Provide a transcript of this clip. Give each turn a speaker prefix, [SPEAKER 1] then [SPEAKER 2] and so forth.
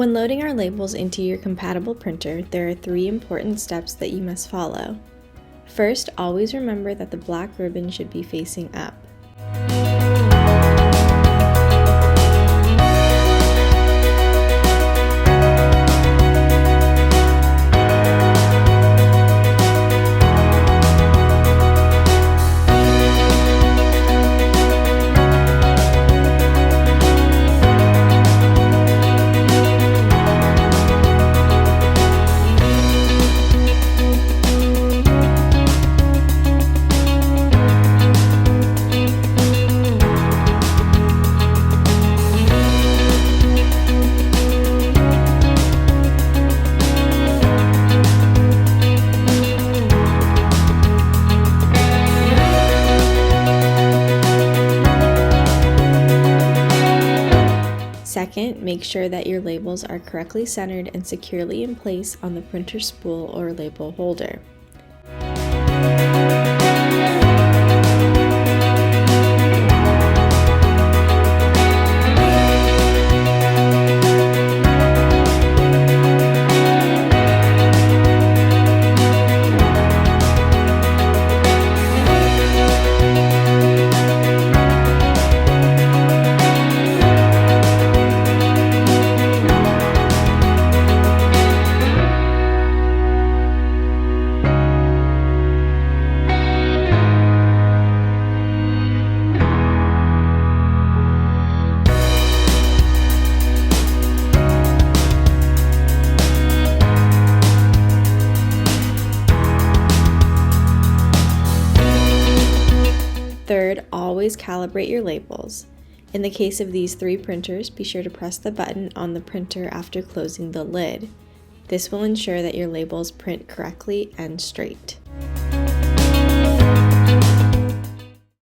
[SPEAKER 1] When loading our labels into your compatible printer, there are 3 important steps that you must follow. First, always remember that the black ribbon should be facing up. Second, make sure that your labels are correctly centered and securely in place on the printer spool or label holder. Third, always calibrate your labels. In the case of these 3 printers, be sure to press the button on the printer after closing the lid. This will ensure that your labels print correctly and straight.